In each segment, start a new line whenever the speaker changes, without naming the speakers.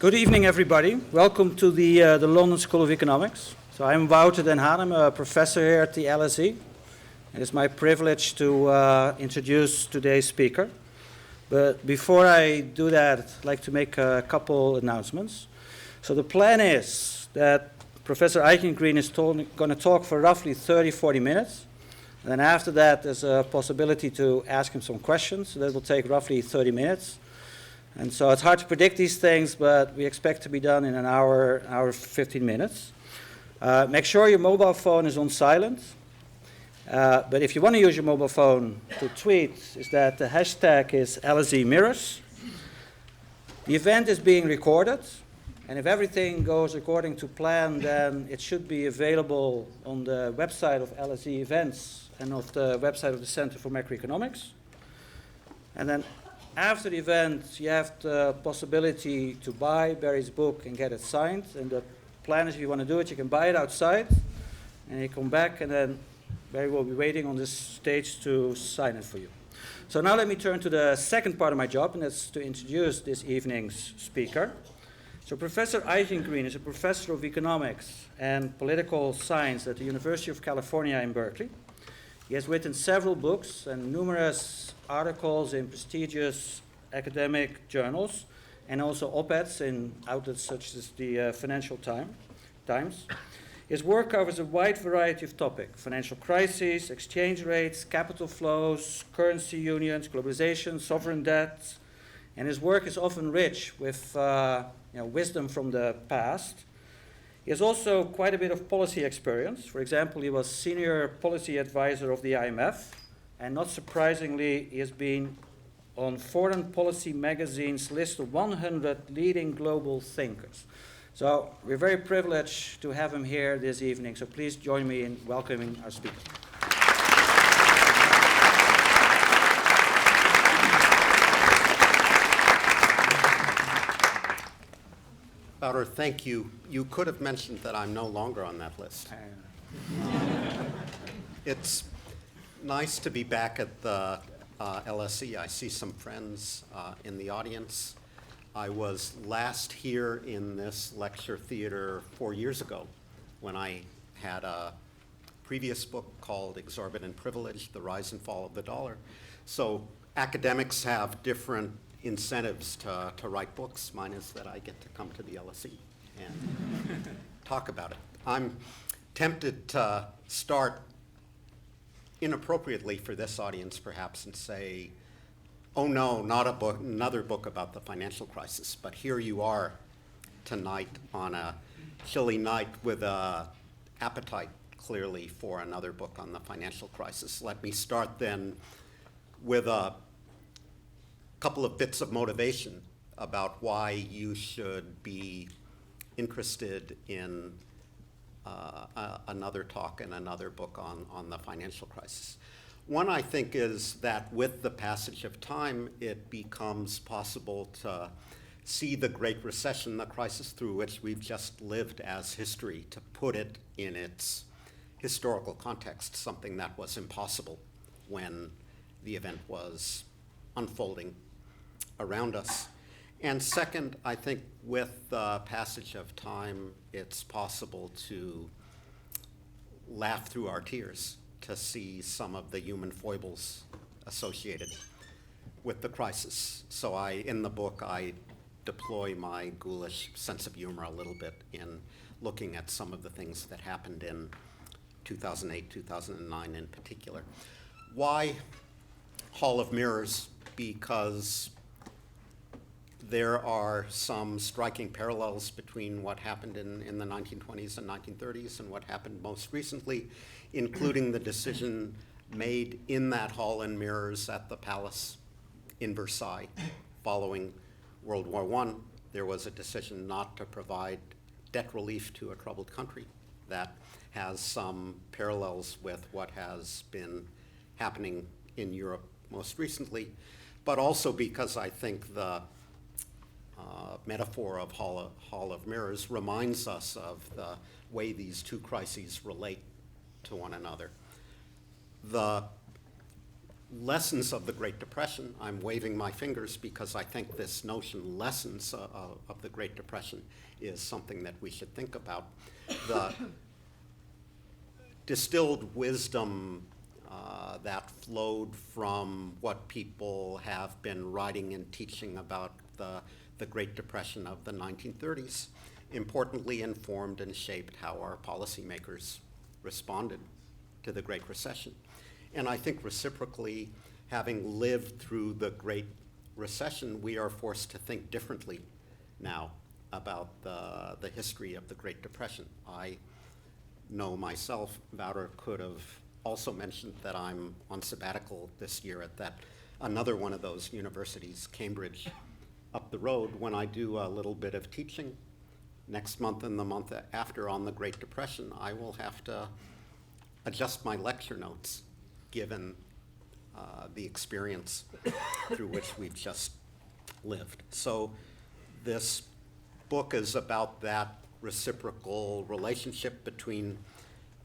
Good evening, everybody. Welcome to the London School of Economics. So I'm Wouter Den Haan. I'm a professor here at the LSE. It is my privilege to introduce today's speaker. But before I do that, I'd like to make a couple announcements. So the plan is that Professor Eichengreen is going to talk for roughly 30-40 minutes. And then after that, there's a possibility to ask him some questions. So that will take roughly 30 minutes. And so it's hard to predict these things, but we expect to be done in an hour 15 minutes. Make sure your mobile phone is on silent. But if you want to use your mobile phone to tweet, is that the hashtag is LSE Mirrors. The event is being recorded, and if everything goes according to plan, then it should be available on the website of LSE Events and of the website of the Centre For Macroeconomics. And then after the event, you have the possibility to buy Barry's book and get it signed. And the plan is, if you want to do it, you can buy it outside, and you come back, and then Barry will be waiting on this stage to sign it for you. So now let me turn to the second part of my job, and that's to introduce this evening's speaker. So Professor Eichengreen is a professor of economics and political science at the University of California-Berkeley. He has written several books and numerous articles in prestigious academic journals, and also op-eds in outlets such as the Financial Times. His work covers a wide variety of topics: financial crises, exchange rates, capital flows, currency unions, globalization, sovereign debt, and his work is often rich with wisdom from the past. He has also quite a bit of policy experience. For example, he was senior policy advisor of the IMF, and not surprisingly, he has been on Foreign Policy Magazine's list of 100 leading global thinkers. So we're very privileged to have him here this evening, so please join me in welcoming our speaker.
Wouter, thank you. You could have mentioned that I'm no longer on that list. It's nice to be back at the LSE. I see some friends in the audience. I was last here in this lecture theater 4 years ago when I had a previous book called Exorbitant Privilege, The Rise and Fall of the Dollar. So academics have different incentives to write books. Mine is that I get to come to the LSE and talk about it. I'm tempted to start inappropriately for this audience perhaps and say, oh no, not a book, another book about the financial crisis. But here you are tonight on a chilly night with an appetite clearly for another book on the financial crisis. Let me start then with a couple of bits of motivation about why you should be interested in another talk and another book on the financial crisis. One, I think, is that with the passage of time, it becomes possible to see the Great Recession, the crisis through which we've just lived as history, to put it in its historical context, something that was impossible when the event was unfolding around us. And second, I think with the passage of time, it's possible to laugh through our tears to see some of the human foibles associated with the crisis. So in the book, I deploy my ghoulish sense of humor a little bit in looking at some of the things that happened in 2008, 2009 in particular. Why Hall of Mirrors? Because there are some striking parallels between what happened in the 1920s and 1930s and what happened most recently, including the decision made in that hall in mirrors at the palace in Versailles following World War I. There was a decision not to provide debt relief to a troubled country. That has some parallels with what has been happening in Europe most recently, but also because I think the metaphor of Hall of Mirrors reminds us of the way these two crises relate to one another. The lessons of the Great Depression. I'm waving my fingers because I think this notion, lessons of the Great Depression, is something that we should think about. The distilled wisdom that flowed from what people have been writing and teaching about the Great Depression of the 1930s, importantly informed and shaped how our policymakers responded to the Great Recession. And I think reciprocally, having lived through the Great Recession, we are forced to think differently now about the history of the Great Depression. I know myself, Wouter could have also mentioned that I'm on sabbatical this year at another one of those universities, Cambridge, up the road, when I do a little bit of teaching. Next month and the month after on the Great Depression, I will have to adjust my lecture notes given the experience through which we've just lived. So this book is about that reciprocal relationship between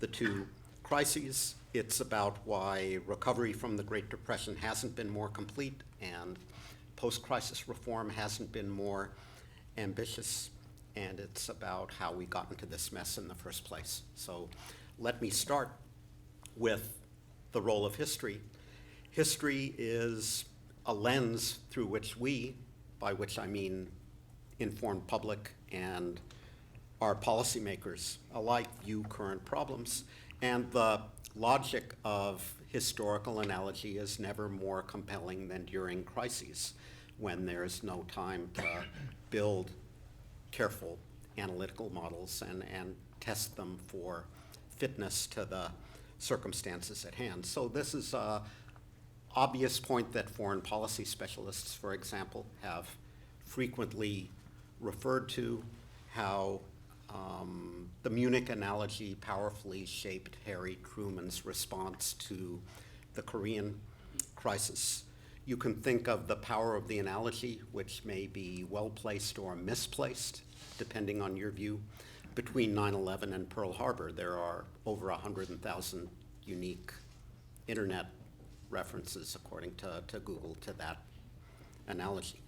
the two crises. It's about why recovery from the Great Depression hasn't been more complete and post-crisis reform hasn't been more ambitious. And it's about how we got into this mess in the first place. So let me start with the role of history. History is a lens through which we, by which I mean informed public and our policymakers alike, view current problems. And the logic of historical analogy is never more compelling than during crises, when there's no time to build careful analytical models and test them for fitness to the circumstances at hand. So this is an obvious point that foreign policy specialists, for example, have frequently referred to, how the Munich analogy powerfully shaped Harry Truman's response to the Korean crisis. You can think of the power of the analogy, which may be well-placed or misplaced, depending on your view. Between 9/11 and Pearl Harbor, there are over 100,000 unique internet references, according to Google, to that analogy.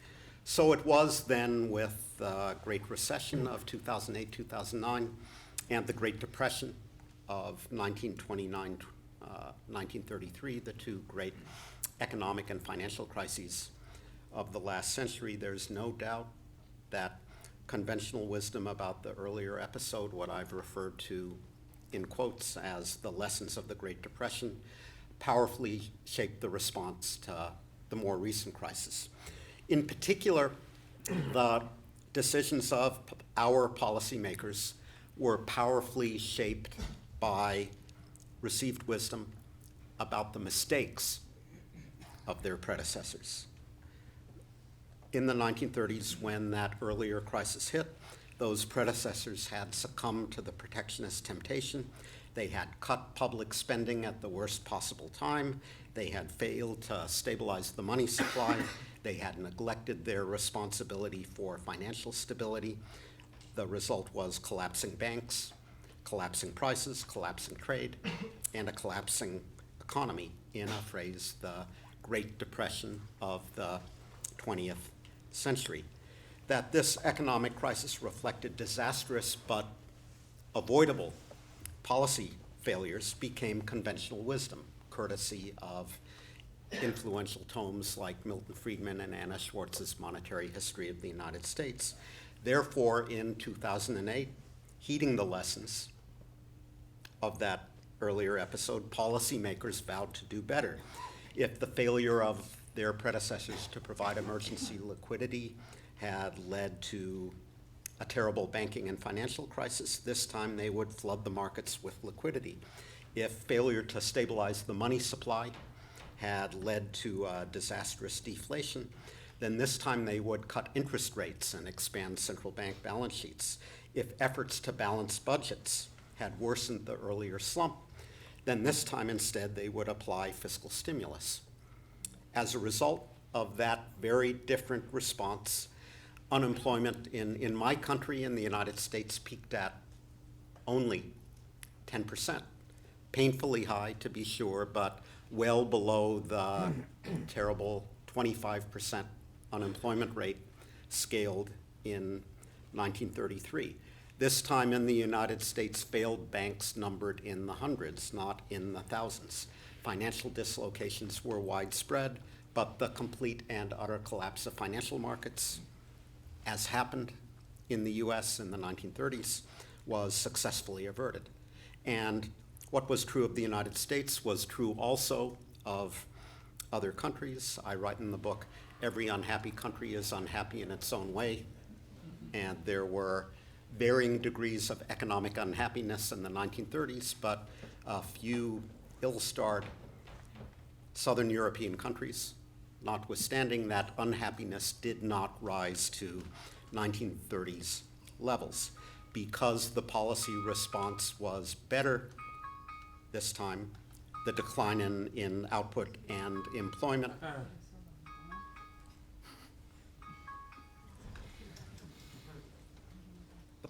So it was then with the Great Recession of 2008, 2009, and the Great Depression of 1929, 1933, the two great economic and financial crises of the last century. There's no doubt that conventional wisdom about the earlier episode, what I've referred to in quotes as the lessons of the Great Depression, powerfully shaped the response to the more recent crisis. In particular, the decisions of our policymakers were powerfully shaped by received wisdom about the mistakes of their predecessors. In the 1930s, when that earlier crisis hit, those predecessors had succumbed to the protectionist temptation. They had cut public spending at the worst possible time. They had failed to stabilize the money supply. They had neglected their responsibility for financial stability. The result was collapsing banks, collapsing prices, collapsing trade, and a collapsing economy, in a phrase, the Great Depression of the 20th century. That this economic crisis reflected disastrous but avoidable policy failures became conventional wisdom, courtesy of influential tomes like Milton Friedman and Anna Schwartz's Monetary History of the United States. Therefore, in 2008, heeding the lessons of that earlier episode, policymakers vowed to do better. If the failure of their predecessors to provide emergency liquidity had led to a terrible banking and financial crisis, this time they would flood the markets with liquidity. If failure to stabilize the money supply had led to disastrous deflation, then this time they would cut interest rates and expand central bank balance sheets. If efforts to balance budgets had worsened the earlier slump, then this time instead they would apply fiscal stimulus. As a result of that very different response, unemployment in my country, in the United States, peaked at only 10%. Painfully high, to be sure, but well below the terrible 25% unemployment rate scaled in 1933. This time in the United States, failed banks numbered in the hundreds, not in the thousands. Financial dislocations were widespread, but the complete and utter collapse of financial markets, as happened in the US in the 1930s, was successfully averted. And what was true of the United States was true also of other countries. I write in the book, every unhappy country is unhappy in its own way. And there were varying degrees of economic unhappiness in the 1930s, but a few ill-starred Southern European countries, notwithstanding that unhappiness did not rise to 1930s levels because the policy response was better this time. The decline in output and employment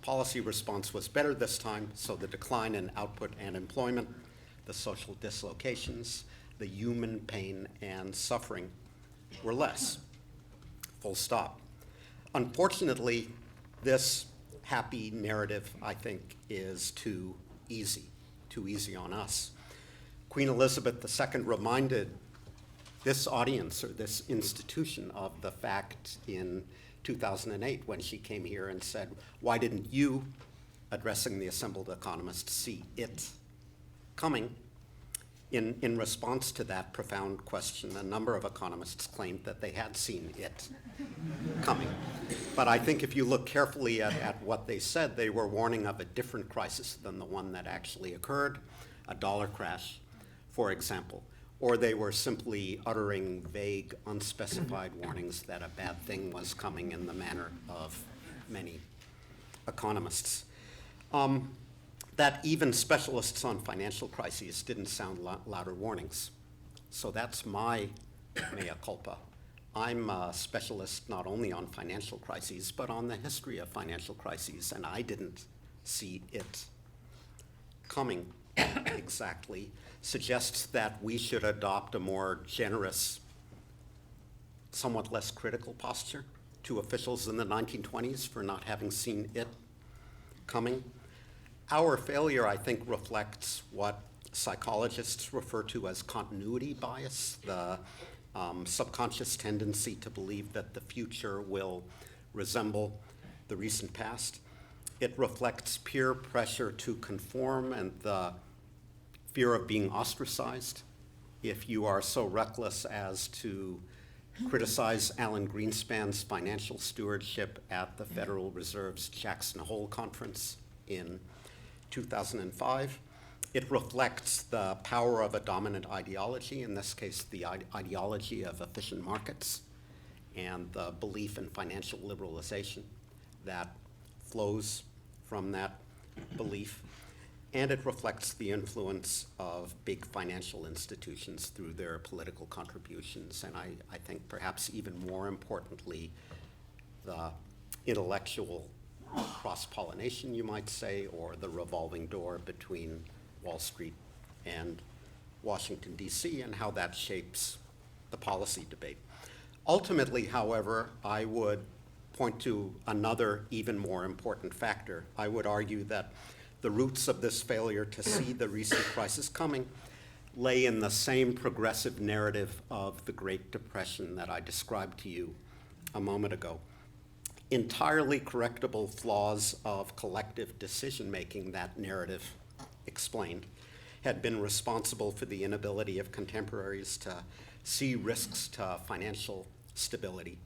policy response was better this time, so the decline in output and employment, the social dislocations, the human pain and suffering were less. Full stop. Unfortunately, this happy narrative, I think, is too easy on us. Queen Elizabeth II reminded this audience or this institution of the fact in 2008 when she came here and said, why didn't you, addressing the assembled economists, see it coming? In response to that profound question, a number of economists claimed that they had seen it coming. But I think if you look carefully at what they said, they were warning of a different crisis than the one that actually occurred, a dollar crash, for example. Or they were simply uttering vague, unspecified warnings that a bad thing was coming in the manner of many economists. That even specialists on financial crises didn't sound louder warnings. So that's my mea culpa. I'm a specialist not only on financial crises, but on the history of financial crises, and I didn't see it coming exactly. Suggests that we should adopt a more generous, somewhat less critical posture to officials in the 1920s for not having seen it coming. Our failure, I think, reflects what psychologists refer to as continuity bias, the subconscious tendency to believe that the future will resemble the recent past. It reflects peer pressure to conform and the fear of being ostracized. If you are so reckless as to criticize Alan Greenspan's financial stewardship at the Federal Reserve's Jackson Hole Conference in 2005, it reflects the power of a dominant ideology, in this case the ideology of efficient markets, and the belief in financial liberalization that flows from that belief. And it reflects the influence of big financial institutions through their political contributions, and I think perhaps even more importantly, the intellectual cross-pollination, you might say, or the revolving door between Wall Street and Washington, D.C., and how that shapes the policy debate. Ultimately, however, I would point to another even more important factor. I would argue that the roots of this failure to see the recent crisis coming lay in the same progressive narrative of the Great Depression that I described to you a moment ago. Entirely correctable flaws of collective decision-making, that narrative explained, had been responsible for the inability of contemporaries to see risks to financial stability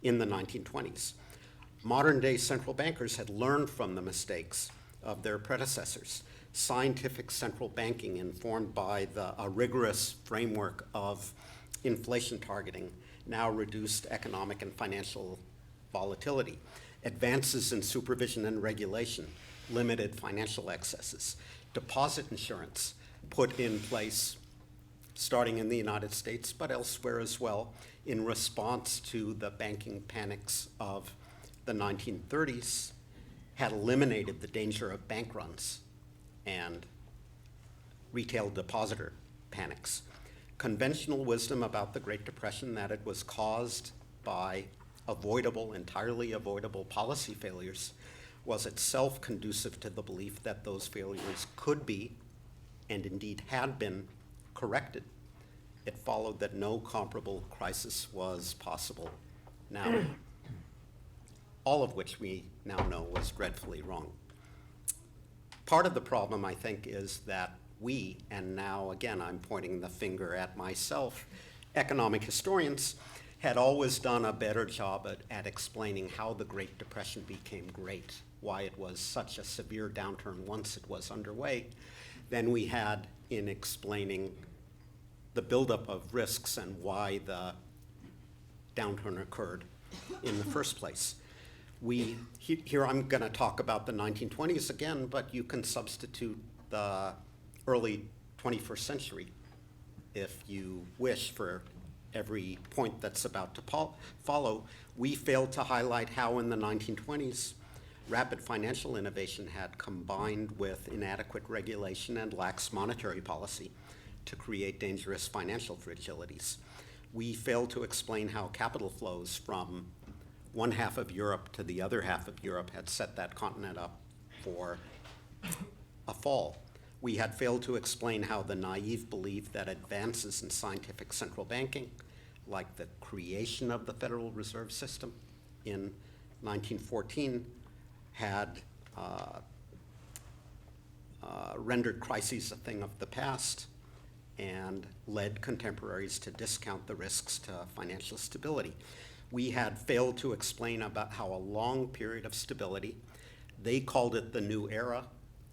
in the 1920s. Modern-day central bankers had learned from the mistakes of their predecessors. Scientific central banking, informed by a rigorous framework of inflation targeting, now reduced economic and financial volatility. Advances in supervision and regulation limited financial excesses. Deposit insurance put in place, starting in the United States, but elsewhere as well, in response to the banking panics of the 1930s, had eliminated the danger of bank runs and retail depositor panics. Conventional wisdom about the Great Depression, that it was caused by entirely avoidable policy failures, was itself conducive to the belief that those failures could be, and indeed had been, corrected. It followed that no comparable crisis was possible now, all of which we now know was dreadfully wrong. Part of the problem, I think, is that we, and now again I'm pointing the finger at myself, economic historians, had always done a better job at explaining how the Great Depression became great, why it was such a severe downturn once it was underway, than we had in explaining the buildup of risks and why the downturn occurred in the first place. Here I'm going to talk about the 1920s again, but you can substitute the early 21st century if you wish for every point that's about to follow. We failed to highlight how in the 1920s rapid financial innovation had combined with inadequate regulation and lax monetary policy to create dangerous financial fragilities. We failed to explain how capital flows from one half of Europe to the other half of Europe had set that continent up for a fall. We had failed to explain how the naive belief that advances in scientific central banking, like the creation of the Federal Reserve System in 1914, had rendered crises a thing of the past and led contemporaries to discount the risks to financial stability. We had failed to explain about how a long period of stability, they called it the new era,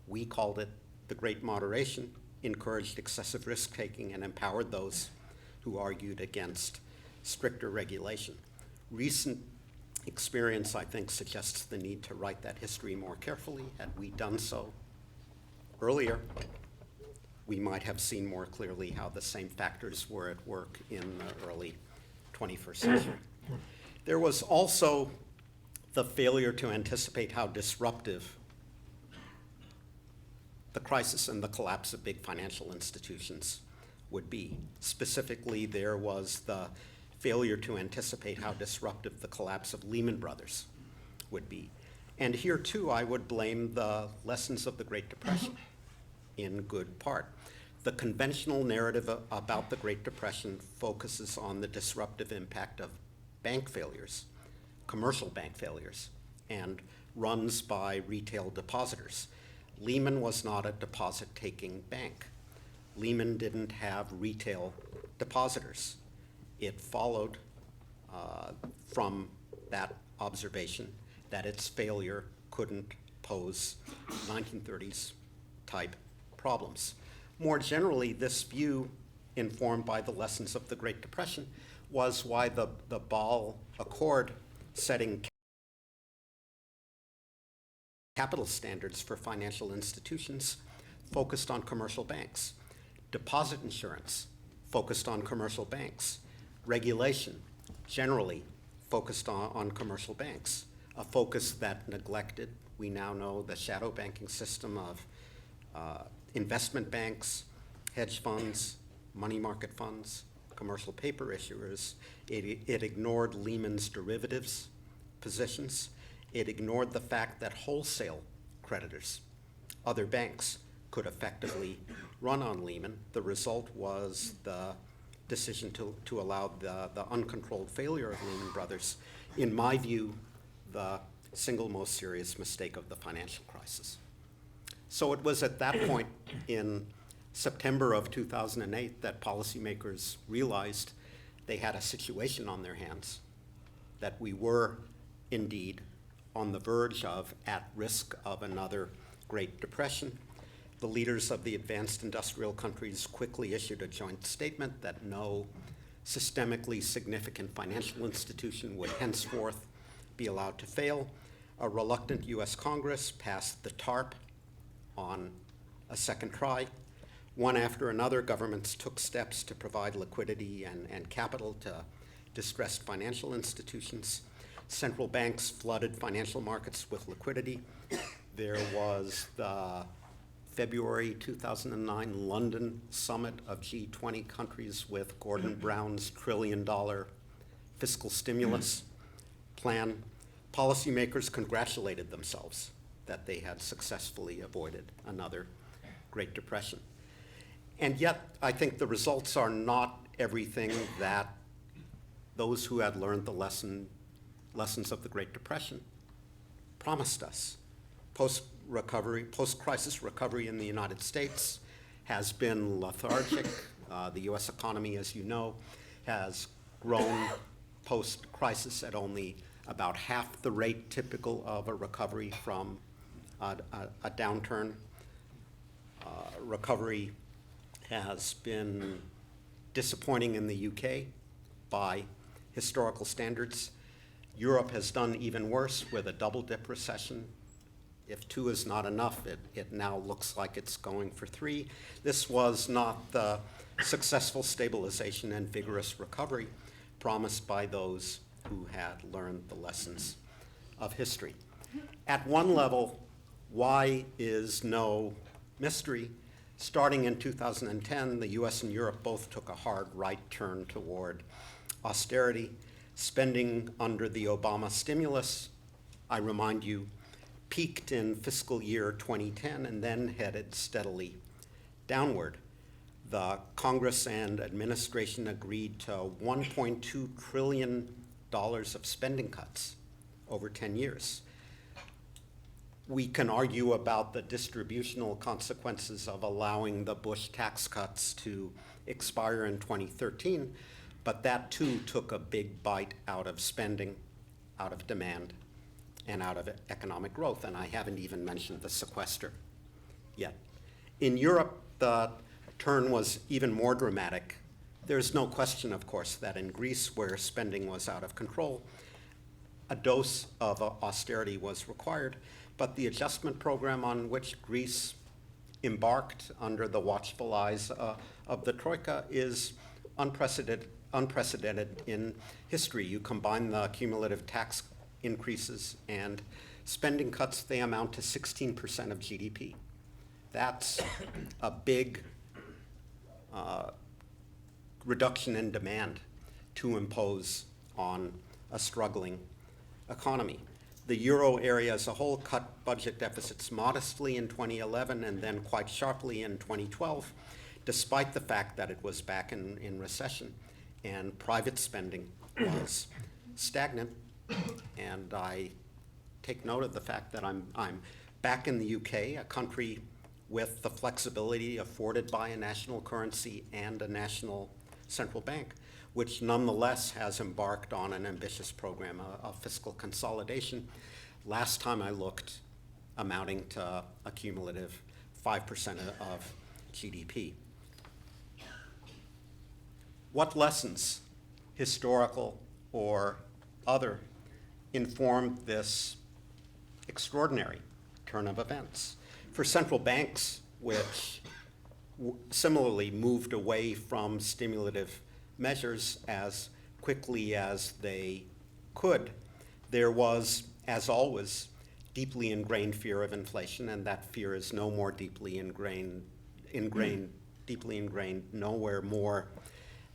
we called it the Great Moderation, encouraged excessive risk-taking and empowered those who argued against stricter regulation. Recent experience, I think, suggests the need to write that history more carefully. Had we done so earlier, we might have seen more clearly how the same factors were at work in the early 21st century. There was also the failure to anticipate how disruptive the crisis and the collapse of big financial institutions would be. Specifically, there was the failure to anticipate how disruptive the collapse of Lehman Brothers would be. And here, too, I would blame the lessons of the Great Depression in good part. The conventional narrative about the Great Depression focuses on the disruptive impact of bank failures, commercial bank failures, and runs by retail depositors. Lehman was not a deposit-taking bank. Lehman didn't have retail depositors. It followed from that observation that its failure couldn't pose 1930s type problems. More generally, this view, informed by the lessons of the Great Depression, was why the Ball Accord setting capital standards for financial institutions focused on commercial banks. Deposit insurance focused on commercial banks. Regulation generally focused on commercial banks, a focus that neglected, we now know, the shadow banking system of investment banks, hedge funds, money market funds, commercial paper issuers. It ignored Lehman's derivatives positions. It ignored the fact that wholesale creditors, other banks, could effectively run on Lehman. The result was the decision to allow the uncontrolled failure of Lehman Brothers, in my view, the single most serious mistake of the financial crisis. So it was at that point in September of 2008 that policymakers realized they had a situation on their hands, that we were indeed on the verge of, at risk of another Great Depression. The leaders of the advanced industrial countries quickly issued a joint statement that no systemically significant financial institution would henceforth be allowed to fail. A reluctant US Congress passed the TARP on a second try. One after another, governments took steps to provide liquidity and capital to distressed financial institutions. Central banks flooded financial markets with liquidity. There was the February 2009 London summit of G20 countries with Gordon Brown's $1 trillion fiscal stimulus plan, policymakers congratulated themselves that they had successfully avoided another Great Depression. And yet, I think the results are not everything that those who had learned the lessons of the Great Depression promised us. Post-crisis recovery in the United States has been lethargic. The US economy, as you know, has grown post-crisis at only about half the rate typical of a recovery from a downturn. Recovery has been disappointing in the UK by historical standards. Europe has done even worse with a double-dip recession. If 2 is not enough, it now looks like it's going for 3. This was not the successful stabilization and vigorous recovery promised by those who had learned the lessons of history. At one level, why is no mystery? Starting in 2010, the US and Europe both took a hard right turn toward austerity. Spending under the Obama stimulus, I remind you, peaked in fiscal year 2010 and then headed steadily downward. The Congress and administration agreed to $1.2 trillion of spending cuts over 10 years. We can argue about the distributional consequences of allowing the Bush tax cuts to expire in 2013, but that too took a big bite out of spending, out of demand, and out of economic growth, and I haven't even mentioned the sequester yet. In Europe, the turn was even more dramatic. There's no question, of course, that in Greece, where spending was out of control, a dose of austerity was required, but the adjustment program on which Greece embarked under the watchful eyes of the Troika is unprecedented in history. You combine the cumulative tax increases and spending cuts, they amount to 16% of GDP. That's a big reduction in demand to impose on a struggling economy. The euro area as a whole cut budget deficits modestly in 2011 and then quite sharply in 2012, despite the fact that it was back in recession and private spending was stagnant. And I take note of the fact that I'm back in the UK, a country with the flexibility afforded by a national currency and a national central bank, which nonetheless has embarked on an ambitious program of fiscal consolidation. Last time I looked, amounting to a cumulative 5% of GDP. What lessons, historical or other, informed this extraordinary turn of events? For central banks, which similarly moved away from stimulative measures as quickly as they could, there was, as always, deeply ingrained fear of inflation, and that fear is no more deeply ingrained nowhere more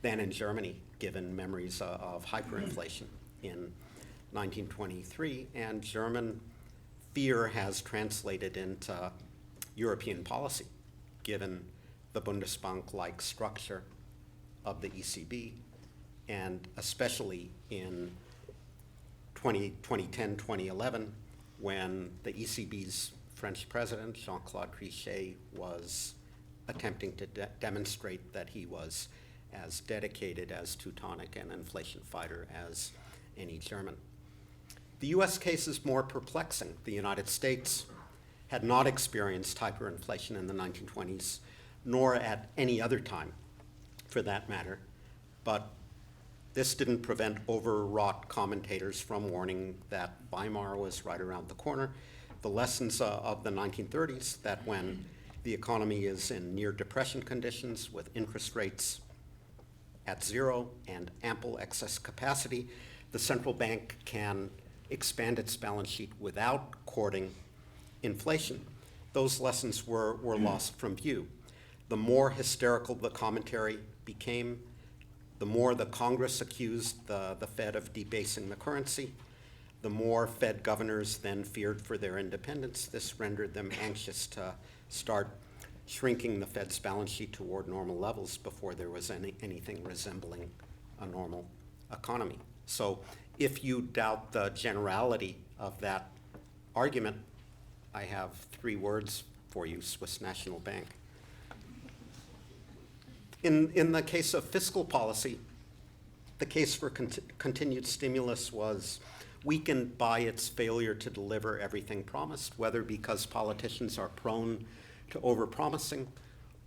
than in Germany, given memories of hyperinflation in 1923, and German fear has translated into European policy, given the Bundesbank-like structure of the ECB, and especially in 2010, 2011, when the ECB's French president, Jean-Claude Trichet, was attempting to demonstrate that he was as dedicated as Teutonic and inflation fighter as any German. The US case is more perplexing. The United States had not experienced hyperinflation in the 1920s, nor at any other time, for that matter, but this didn't prevent overwrought commentators from warning that Weimar was right around the corner. The lessons of the 1930s, that when the economy is in near depression conditions with interest rates at zero and ample excess capacity, the central bank can expand its balance sheet without courting inflation. those lessons were lost from view. The more hysterical the commentary became, the more the Congress accused the Fed of debasing the currency, the more Fed governors then feared for their independence. This rendered them anxious to start shrinking the Fed's balance sheet toward normal levels before there was anything resembling a normal economy. So if you doubt the generality of that argument, I have 3 words for you: Swiss National Bank. In the case of fiscal policy, the case for continued stimulus was weakened by its failure to deliver everything promised, whether because politicians are prone to overpromising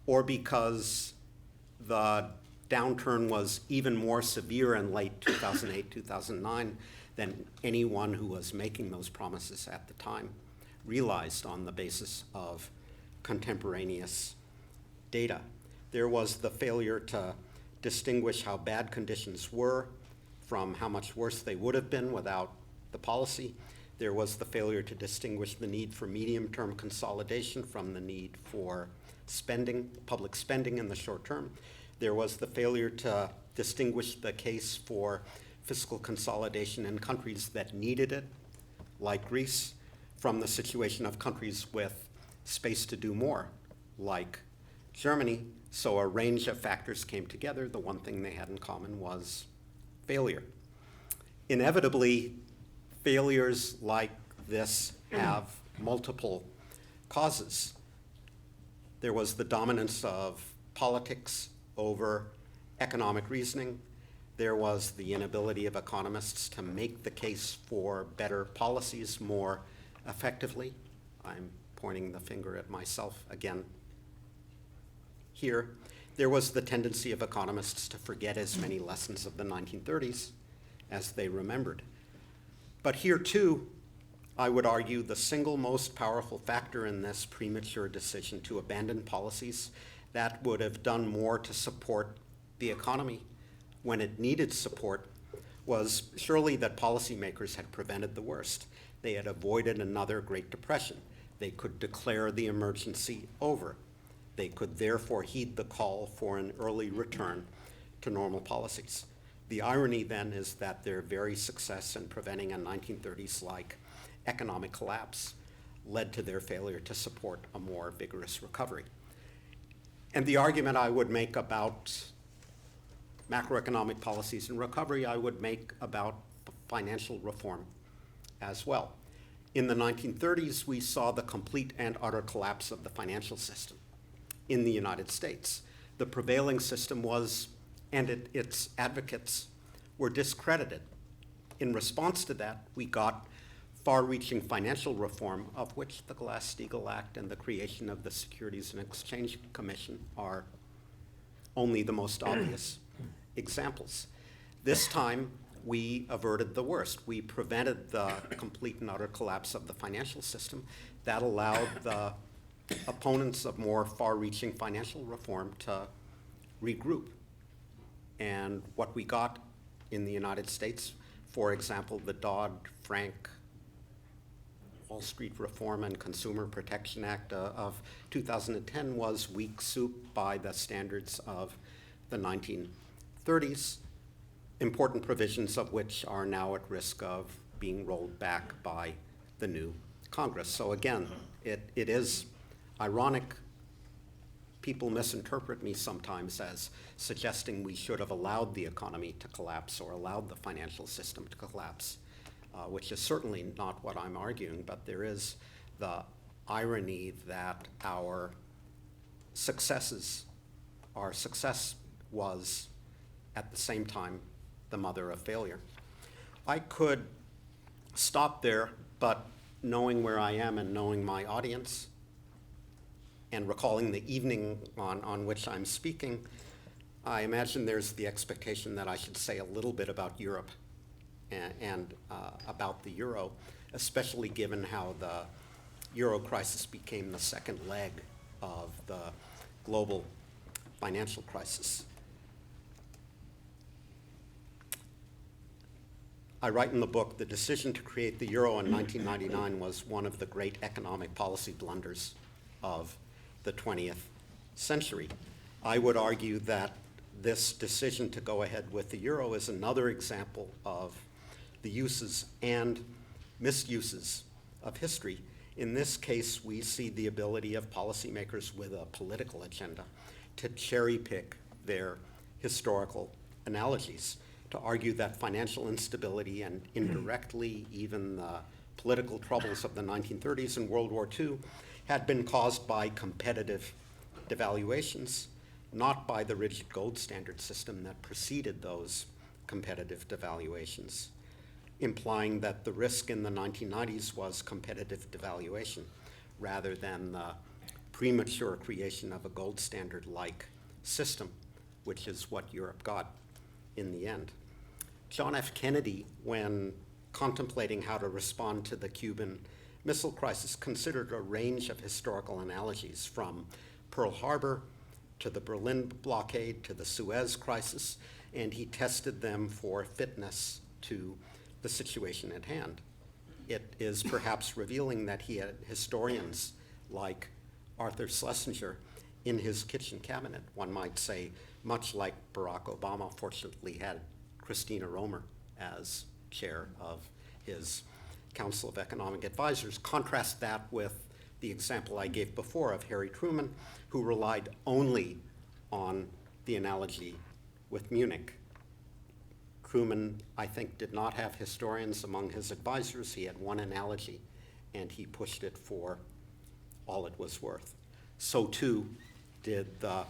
or because the downturn was even more severe in late 2008, 2009 than anyone who was making those promises at the time realized on the basis of contemporaneous data. There was the failure to distinguish how bad conditions were from how much worse they would have been without the policy. There was the failure to distinguish the need for medium-term consolidation from the need for spending, public spending in the short term. There was the failure to distinguish the case for fiscal consolidation in countries that needed it, like Greece, from the situation of countries with space to do more, like Germany. So a range of factors came together. The one thing they had in common was failure. Inevitably, failures like this have multiple causes. There was the dominance of politics over economic reasoning. There was the inability of economists to make the case for better policies more effectively. I'm pointing the finger at myself again here. There was the tendency of economists to forget as many lessons of the 1930s as they remembered. But here too, I would argue the single most powerful factor in this premature decision to abandon policies that would have done more to support the economy when it needed support was surely that policymakers had prevented the worst. They had avoided another Great Depression. They could declare the emergency over. They could therefore heed the call for an early return to normal policies. The irony then is that their very success in preventing a 1930s-like economic collapse led to their failure to support a more vigorous recovery. And the argument I would make about macroeconomic policies in recovery, I would make about financial reform as well. In the 1930s, we saw the complete and utter collapse of the financial system in the United States. The prevailing system was, and its advocates were discredited. In response to that, we got far-reaching financial reform, of which the Glass-Steagall Act and the creation of the Securities and Exchange Commission are only the most obvious examples. This time, we averted the worst. We prevented the complete and utter collapse of the financial system. That allowed the opponents of more far-reaching financial reform to regroup. And what we got in the United States, for example, the Dodd-Frank Wall Street Reform and Consumer Protection Act of 2010 was weak soup by the standards of the 1930s, important provisions of which are now at risk of being rolled back by the new Congress. So again, it is ironic. People misinterpret me sometimes as suggesting we should have allowed the economy to collapse or allowed the financial system to collapse, which is certainly not what I'm arguing, but there is the irony that our success was at the same time the mother of failure. I could stop there, but knowing where I am and knowing my audience, and recalling the evening on which I'm speaking, I imagine there's the expectation that I should say a little bit about Europe and about the euro, especially given how the euro crisis became the second leg of the global financial crisis. I write in the book, the decision to create the euro in 1999 was one of the great economic policy blunders of the 20th century. I would argue that this decision to go ahead with the euro is another example of the uses and misuses of history. In this case, we see the ability of policymakers with a political agenda to cherry pick their historical analogies, to argue that financial instability and indirectly even the political troubles of the 1930s and World War II had been caused by competitive devaluations, not by the rigid gold standard system that preceded those competitive devaluations, implying that the risk in the 1990s was competitive devaluation rather than the premature creation of a gold standard-like system, which is what Europe got in the end. John F. Kennedy, when contemplating how to respond to the Cuban Missile Crisis, considered a range of historical analogies from Pearl Harbor to the Berlin blockade to the Suez Crisis, and he tested them for fitness to the situation at hand. It is perhaps revealing that he had historians like Arthur Schlesinger in his kitchen cabinet, one might say, much like Barack Obama fortunately had Christina Romer as chair of his Council of Economic Advisors. Contrast that with the example I gave before of Harry Truman, who relied only on the analogy with Munich. Truman, I think, did not have historians among his advisors. He had one analogy, and he pushed it for all it was worth. So too did the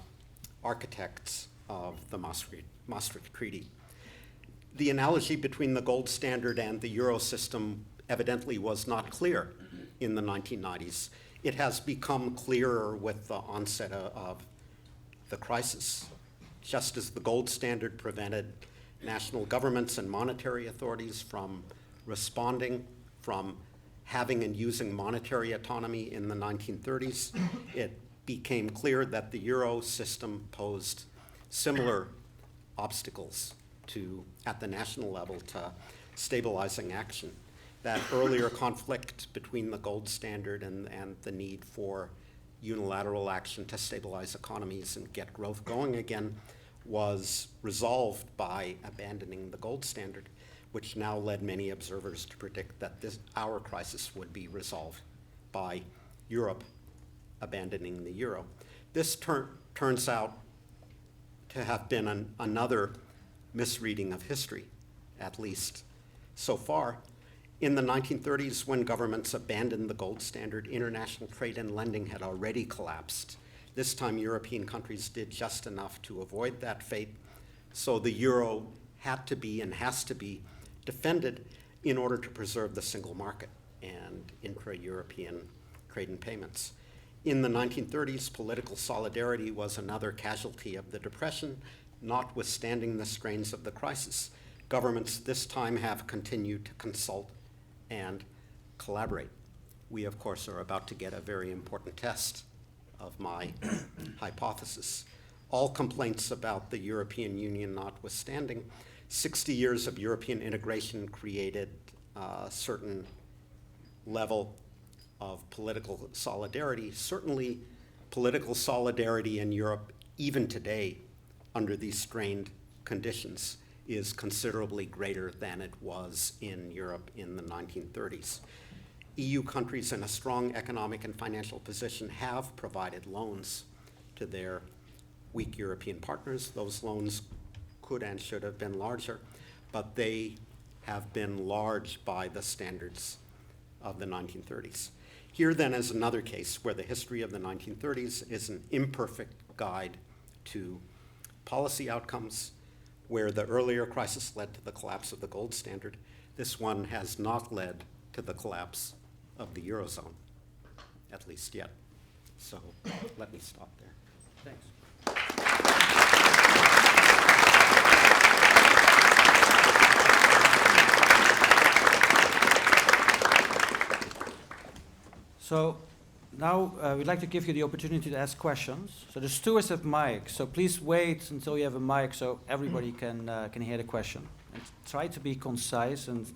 architects of the Maastricht Treaty. The analogy between the gold standard and the euro system evidently was not clear in the 1990s. It has become clearer with the onset of the crisis. Just as the gold standard prevented national governments and monetary authorities from responding, from having and using monetary autonomy in the 1930s, it became clear that the euro system posed similar obstacles at the national level to stabilizing action. That earlier conflict between the gold standard and the need for unilateral action to stabilize economies and get growth going again was resolved by abandoning the gold standard, which now led many observers to predict that our crisis would be resolved by Europe abandoning the euro. This turns out to have been another misreading of history, at least so far. In the 1930s, when governments abandoned the gold standard, international trade and lending had already collapsed. This time, European countries did just enough to avoid that fate, so the euro had to be and has to be defended in order to preserve the single market and intra-European trade and payments. In the 1930s, political solidarity was another casualty of the Depression, notwithstanding the strains of the crisis. Governments this time have continued to consult and collaborate. We, of course, are about to get a very important test of my hypothesis. All complaints about the European Union notwithstanding, 60 years of European integration created a certain level of political solidarity. Certainly, political solidarity in Europe, even today, under these strained conditions, is considerably greater than it was in Europe in the 1930s. EU countries in a strong economic and financial position have provided loans to their weak European partners. Those loans could and should have been larger, but they have been large by the standards of the 1930s. Here then is another case where the history of the 1930s is an imperfect guide to policy outcomes. Where the earlier crisis led to the collapse of the gold standard, this one has not led to the collapse of the Eurozone, at least yet. So let me stop there.
Thanks. So now we'd like to give you the opportunity to ask questions. So the stewards have mics, so please wait until you have a mic so everybody can hear the question. And try to be concise and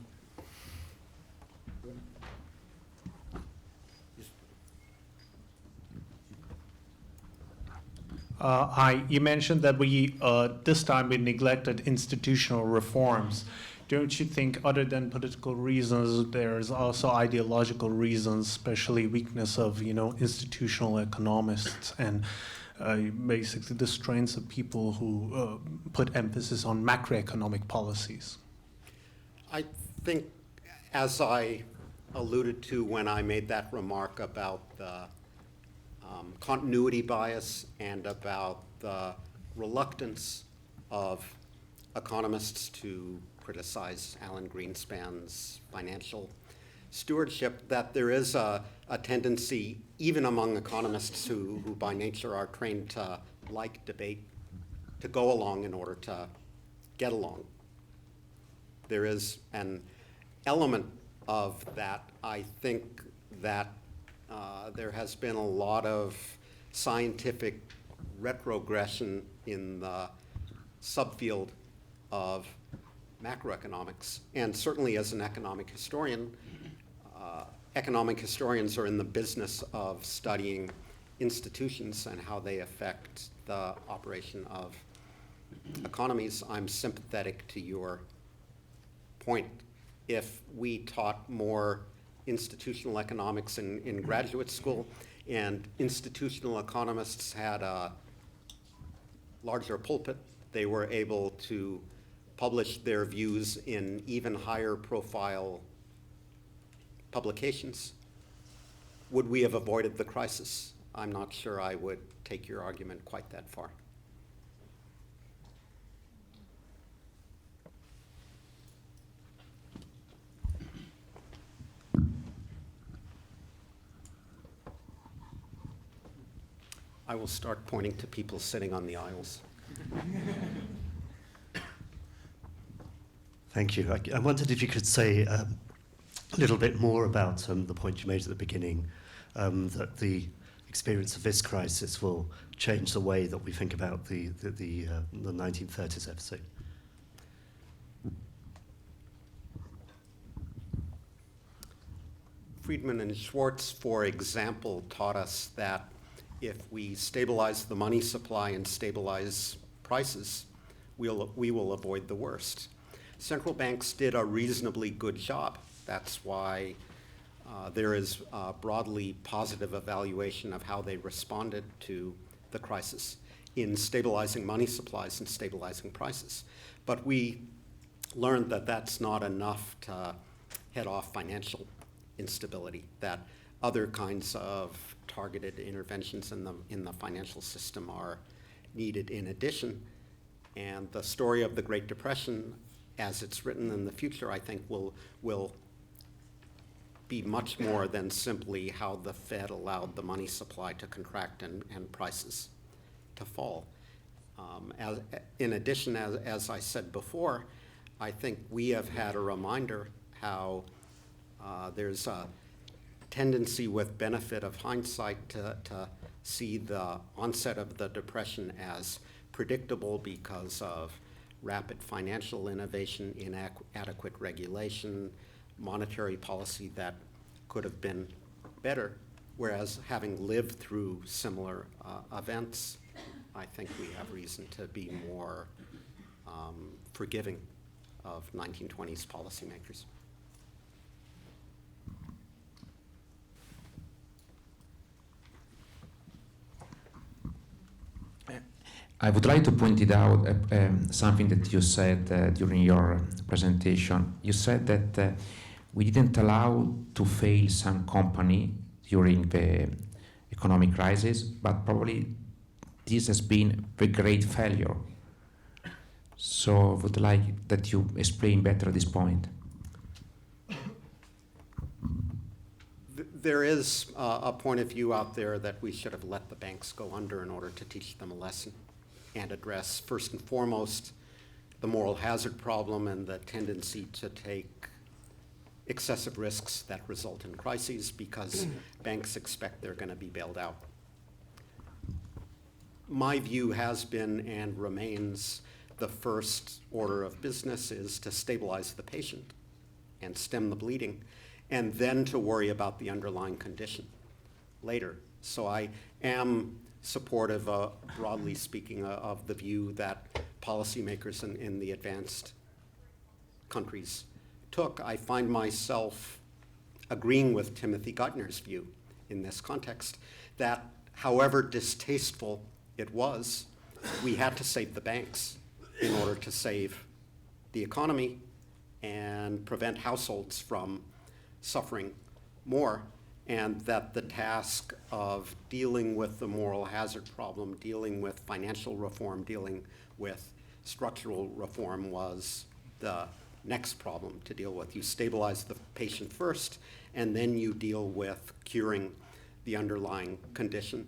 Hi, you mentioned that this time we neglected institutional reforms. Don't you think, other than political reasons, there's also ideological reasons, especially weakness of, institutional economists and basically the strengths of people who put emphasis on macroeconomic policies?
I think, as I alluded to when I made that remark about the continuity bias and about the reluctance of economists to criticize Alan Greenspan's financial stewardship, that there is a tendency, even among economists who by nature are trained to like debate, to go along in order to get along. There is an element of that. I think that there has been a lot of scientific retrogression in the subfield of macroeconomics. And certainly as an economic historian, economic historians are in the business of studying institutions and how they affect the operation of economies. I'm sympathetic to your point. If we taught more institutional economics in graduate school and institutional economists had a larger pulpit, they were able to publish their views in even higher profile publications, would we have avoided the crisis? I'm not sure I would take your argument quite that far. I will start pointing to people sitting on the aisles.
Thank you. I wondered if you could say a little bit more about the point you made at the beginning, that the experience of this crisis will change the way that we think about the 1930s episode.
Friedman and Schwartz, for example, taught us that if we stabilize the money supply and stabilize prices, we will avoid the worst. Central banks did a reasonably good job. That's why there is a broadly positive evaluation of how they responded to the crisis in stabilizing money supplies and stabilizing prices. But we learned that that's not enough to head off financial instability, that other kinds of targeted interventions in the financial system are needed in addition. And the story of the Great Depression, as it's written in the future, I think will be much more than simply how the Fed allowed the money supply to contract and prices to fall. In addition, as I said before, I think we have had a reminder how there's a tendency with benefit of hindsight to see the onset of the Depression as predictable because of rapid financial innovation, inadequate regulation, monetary policy that could have been better, whereas having lived through similar events, I think we have reason to be more forgiving of 1920s policymakers.
I would like to point it out something that you said during your presentation. You said that we didn't allow to fail some company during the economic crisis, but probably this has been the great failure. So I would like that you explain better this point.
There is a point of view out there that we should have let the banks go under in order to teach them a lesson and address, first and foremost, the moral hazard problem and the tendency to take excessive risks that result in crises because banks expect they're going to be bailed out. My view has been and remains the first order of business is to stabilize the patient and stem the bleeding, and then to worry about the underlying condition later. So I am supportive, broadly speaking, of the view that policymakers in the advanced countries took. I find myself agreeing with Timothy Geithner's view in this context, that however distasteful it was, we had to save the banks in order to save the economy and prevent households from suffering more, and that the task of dealing with the moral hazard problem, dealing with financial reform, dealing with structural reform was the next problem to deal with. You stabilize the patient first, and then you deal with curing the underlying condition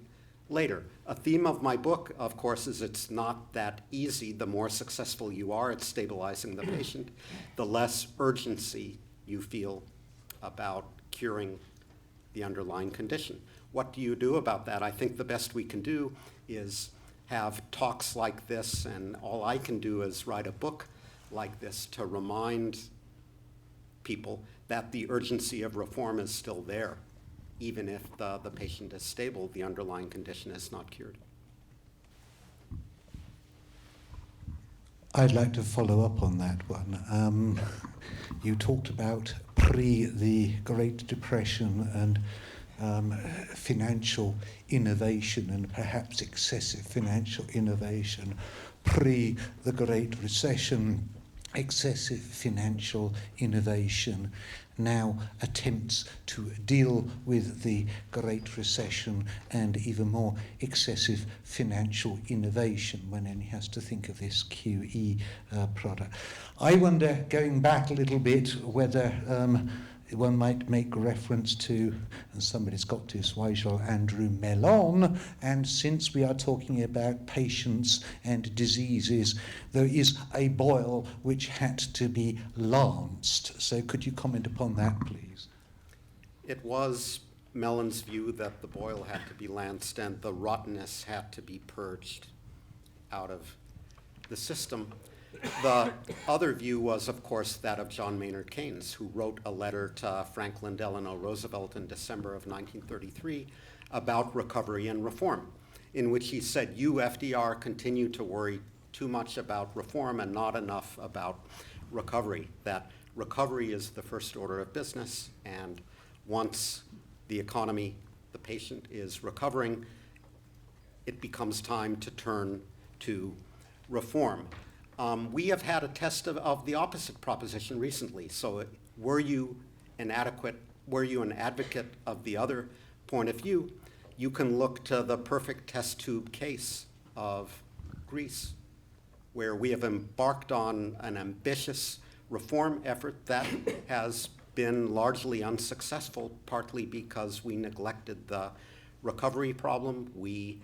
later. A theme of my book, of course, is it's not that easy. The more successful you are at stabilizing the patient, the less urgency you feel about curing the underlying condition. What do you do about that? I think the best we can do is have talks like this, and all I can do is write a book like this to remind people that the urgency of reform is still there. Even if the patient is stable, the underlying condition is not cured.
I'd like to follow up on that one. You talked about the Great Depression and financial innovation and perhaps excessive financial innovation, the Great Recession, excessive financial innovation, now attempts to deal with the Great Recession and even more excessive financial innovation when one has to think of this QE product. I wonder, going back a little bit, whether one might make reference to, and somebody's got this, Weigel Andrew Mellon, and since we are talking about patients and diseases, there is a boil which had to be lanced. So could you comment upon that, please?
It was Mellon's view that the boil had to be lanced and the rottenness had to be purged out of the system. The other view was, of course, that of John Maynard Keynes, who wrote a letter to Franklin Delano Roosevelt in December of 1933 about recovery and reform, in which he said, you, FDR, continue to worry too much about reform and not enough about recovery, that recovery is the first order of business, and once the economy, the patient is recovering, it becomes time to turn to reform. We have had a test of the opposite proposition recently. So were you an advocate of the other point of view, you can look to the perfect test tube case of Greece, where we have embarked on an ambitious reform effort that has been largely unsuccessful, partly because we neglected the recovery problem. We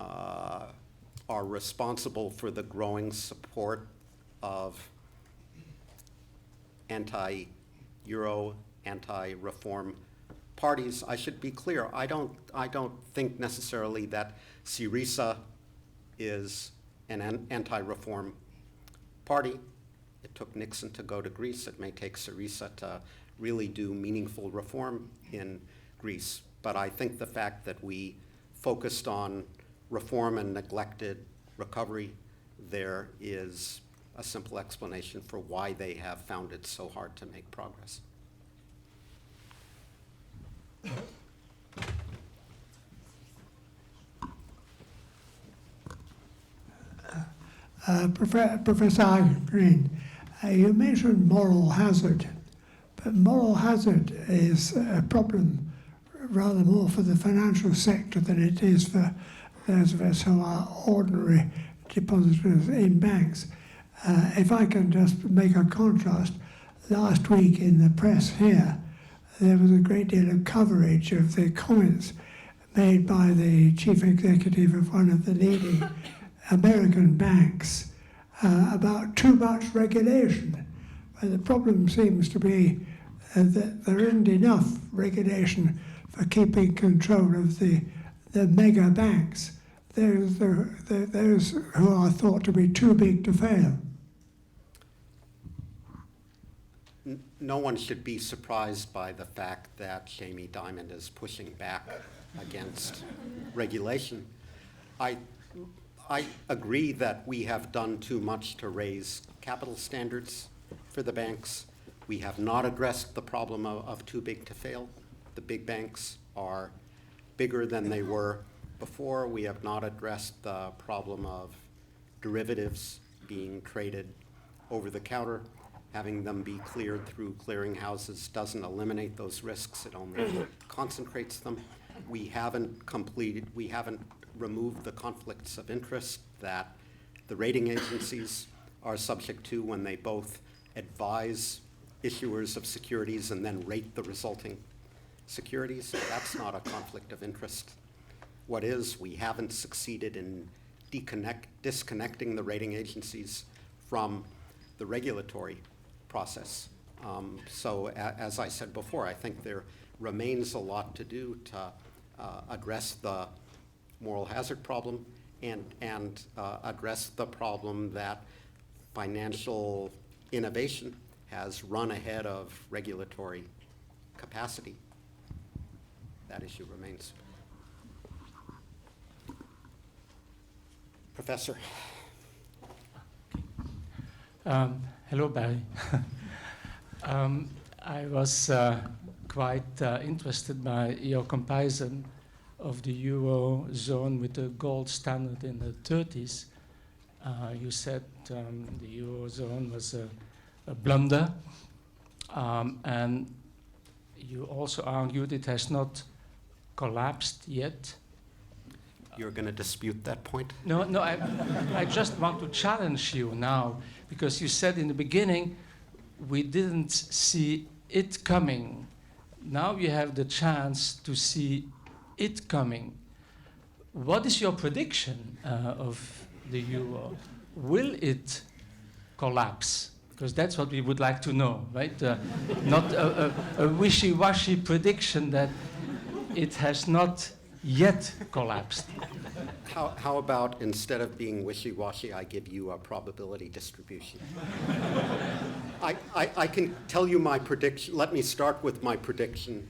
are responsible for the growing support of anti-Euro, anti-reform parties. I should be clear, I don't think necessarily that Syriza is an anti-reform party. It took Nixon to go to Greece. It may take Syriza to really do meaningful reform in Greece. But I think the fact that we focused on reform and neglected recovery, there is a simple explanation for why they have found it so hard to make progress.
Professor Eichengreen, you mentioned moral hazard, but moral hazard is a problem rather more for the financial sector than it is for those of us who are ordinary depositors in banks. If I can just make a contrast, last week in the press here, there was a great deal of coverage of the comments made by the chief executive of one of the leading American banks about too much regulation. And the problem seems to be that there isn't enough regulation for keeping control of the mega banks, those who are thought to be too big to fail.
No one should be surprised by the fact that Jamie Dimon is pushing back against regulation. I agree that we have done too much to raise capital standards for the banks. We have not addressed the problem of too big to fail. The big banks are bigger than they were before. We have not addressed the problem of derivatives being traded over the counter. Having them be cleared through clearinghouses doesn't eliminate those risks, it only concentrates them. We haven't removed the conflicts of interest that the rating agencies are subject to when they both advise issuers of securities and then rate the resulting securities. That's not a conflict of interest. What is, we haven't succeeded in disconnecting the rating agencies from the regulatory process. So as I said before, I think there remains a lot to do to address the moral hazard problem and address the problem that financial innovation has run ahead of regulatory capacity. That issue remains. Professor.
Hello, Barry. I was quite interested by your comparison of the Eurozone with the gold standard in the 30s. You said the Eurozone was a blunder, and you also argued it has not collapsed yet.
You're going to dispute that point?
No, I just want to challenge you now, because you said in the beginning we didn't see it coming. Now you have the chance to see it coming. What is your prediction of the euro? Will it collapse? Because that's what we would like to know, right? Not a wishy-washy prediction that it has not yet collapsed.
How about instead of being wishy-washy, I give you a probability distribution? I can tell you my prediction. Let me start with my prediction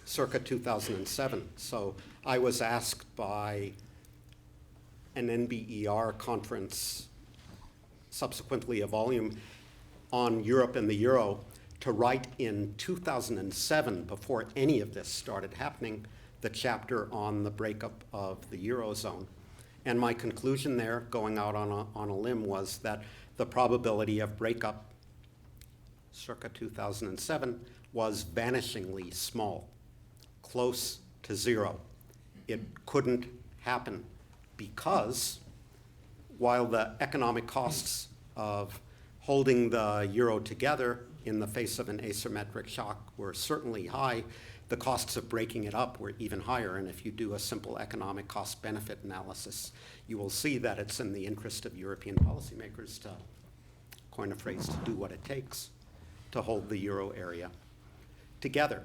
circa 2007. So I was asked by an NBER conference, subsequently a volume on Europe and the euro, to write in 2007, before any of this started happening, the chapter on the breakup of the Eurozone. And my conclusion there, going out on a limb, was that the probability of breakup circa 2007 was vanishingly small, close to zero. It couldn't happen because while the economic costs of holding the euro together in the face of an asymmetric shock were certainly high, the costs of breaking it up were even higher. And if you do a simple economic cost-benefit analysis, you will see that it's in the interest of European policymakers, to coin a phrase, to do what it takes to hold the euro area together.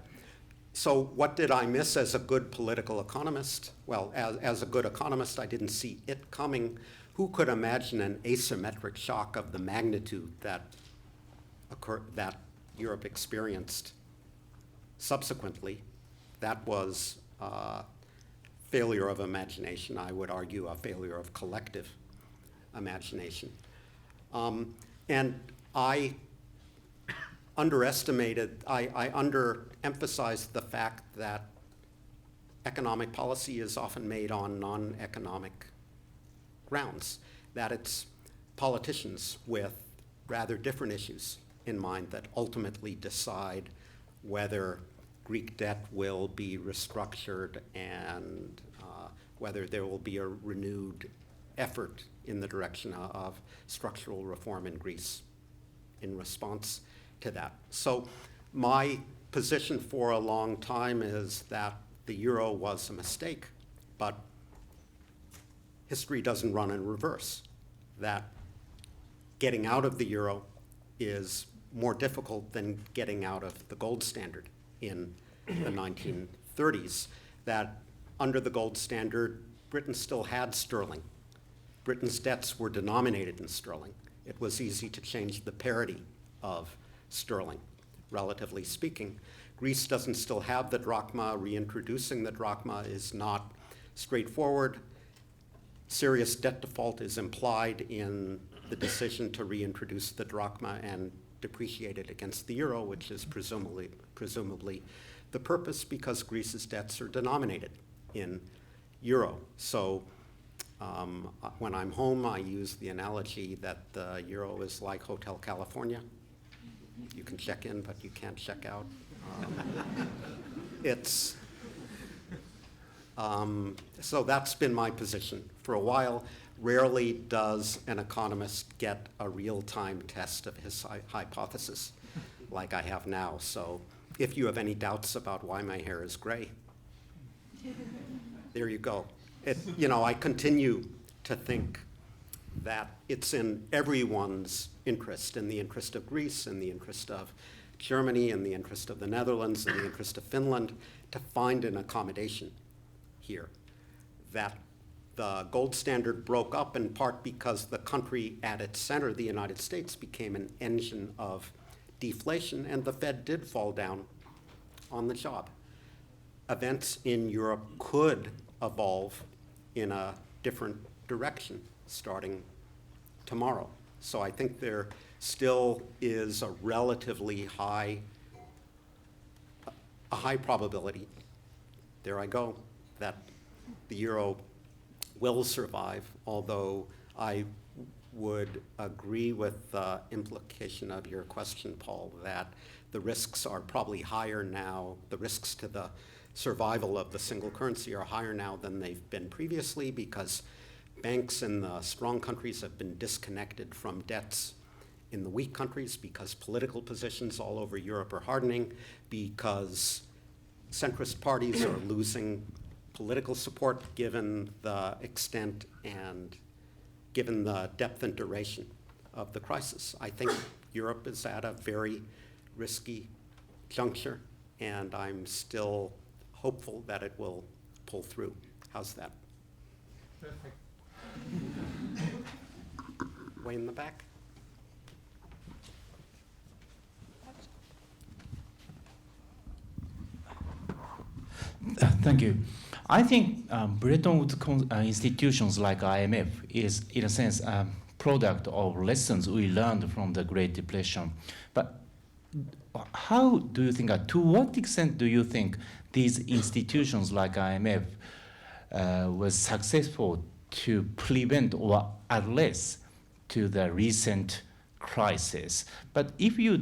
So what did I miss as a good political economist? Well, as a good economist, I didn't see it coming. Who could imagine an asymmetric shock of the magnitude that Europe experienced subsequently? That was a failure of imagination. I would argue a failure of collective imagination. And I underemphasized the fact that economic policy is often made on non-economic grounds, that it's politicians with rather different issues in mind that ultimately decide whether Greek debt will be restructured and whether there will be a renewed effort in the direction of structural reform in Greece in response to that. So my position for a long time is that the euro was a mistake, but history doesn't run in reverse, that getting out of the euro is more difficult than getting out of the gold standard in the 1930s, that under the gold standard, Britain still had sterling. Britain's debts were denominated in sterling. It was easy to change the parity of sterling, relatively speaking. Greece doesn't still have the drachma. Reintroducing the drachma is not straightforward. serious debt default is implied in the decision to reintroduce the drachma and depreciate it against the euro, which is presumably the purpose, because Greece's debts are denominated in euro. So when I'm home, I use the analogy that the euro is like Hotel California. You can check in, but you can't check out. So that's been my position for a while. Rarely does an economist get a real-time test of his hypothesis like I have now. So if you have any doubts about why my hair is gray, there you go. I continue to think that it's in everyone's interest, in the interest of Greece, in the interest of Germany, in the interest of the Netherlands, in the interest of Finland, to find an accommodation here. That the gold standard broke up in part because the country at its center, the United States, became an engine of deflation, and the Fed did fall down on the job. Events in Europe could evolve in a different direction starting tomorrow. So I think there still is a relatively high probability, there I go, that the euro will survive, although I would agree with the implication of your question, Paul, that the risks are probably higher now, the risks to the survival of the single currency are higher now than they've been previously, because banks in the strong countries have been disconnected from debts in the weak countries, because political positions all over Europe are hardening, because centrist parties are losing political support given the extent and given the depth and duration of the crisis. I think Europe is at a very risky juncture, and I'm still hopeful that it will pull through. How's that?
Perfect.
Way in the back.
Thank you. I think Bretton Woods institutions like IMF is, in a sense, a product of lessons we learned from the Great Depression. But how do you think, to what extent do you think these institutions like IMF was successful to prevent or address to the recent crisis? But if you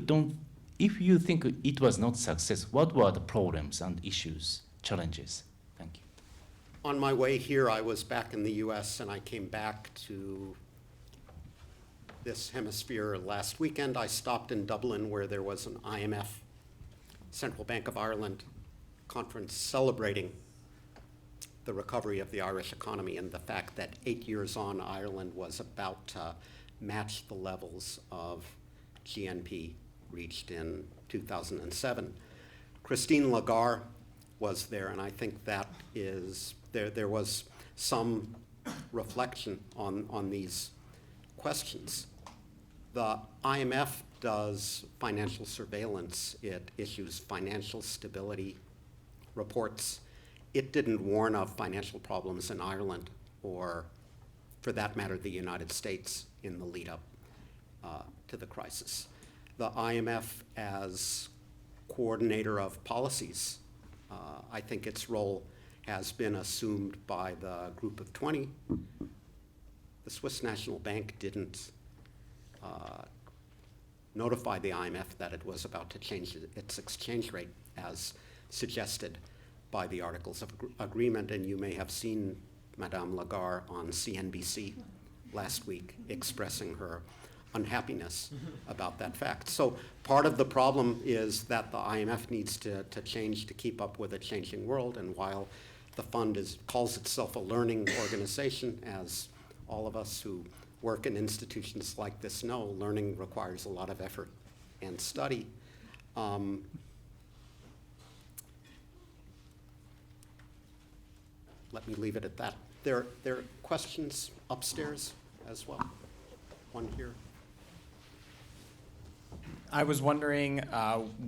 think it was not success, what were the problems and issues, challenges? Thank you.
On my way here, I was back in the US, and I came back to this hemisphere last weekend. I stopped in Dublin, where there was an IMF, Central Bank of Ireland conference celebrating the recovery of the Irish economy and the fact that 8 years on, Ireland was about to match the levels of GNP reached in 2007. Christine Lagarde was there, and I think that is, there was some reflection on these questions. The IMF does financial surveillance. It issues financial stability reports. It didn't warn of financial problems in Ireland, or for that matter, the United States, in the lead up to the crisis. The IMF, as coordinator of policies, I think its role has been assumed by the Group of 20. The Swiss National Bank didn't notify the IMF that it was about to change its exchange rate, as suggested by the Articles of Agreement, and you may have seen Madame Lagarde on CNBC last week expressing her unhappiness about that fact. So part of the problem is that the IMF needs to change to keep up with a changing world, and while the fund calls itself a learning organization, as all of us who work in institutions like this know, learning requires a lot of effort and study. Let me leave it at that. There are questions upstairs as well. One here.
I was wondering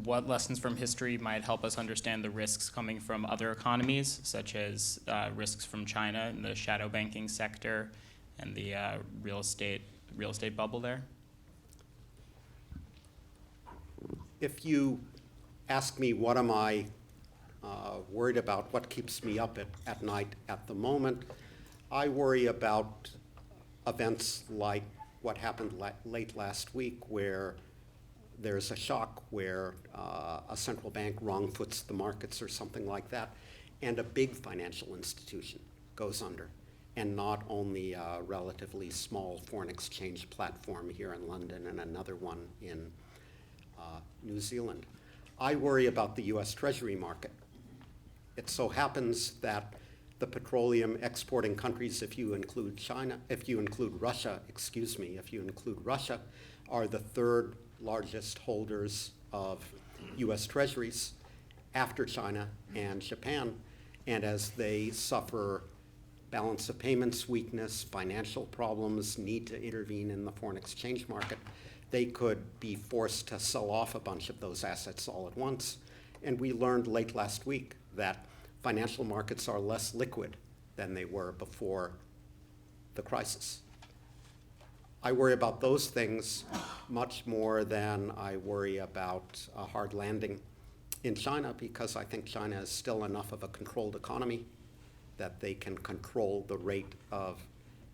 what lessons from history might help us understand the risks coming from other economies, such as risks from China in the shadow banking sector and the real estate bubble there.
If you ask me what am I worried about, what keeps me up at night at the moment, I worry about events like what happened late last week, where there's a shock where a central bank wrong-foots the markets or something like that, and a big financial institution goes under, and not only a relatively small foreign exchange platform here in London and another one in New Zealand. I worry about the US Treasury market. It so happens that the petroleum exporting countries, if you include Russia, are the third largest holders of US Treasuries after China and Japan. And as they suffer balance of payments weakness, financial problems, need to intervene in the foreign exchange market, they could be forced to sell off a bunch of those assets all at once. And we learned late last week that financial markets are less liquid than they were before the crisis. I worry about those things much more than I worry about a hard landing in China, because I think China is still enough of a controlled economy that they can control the rate of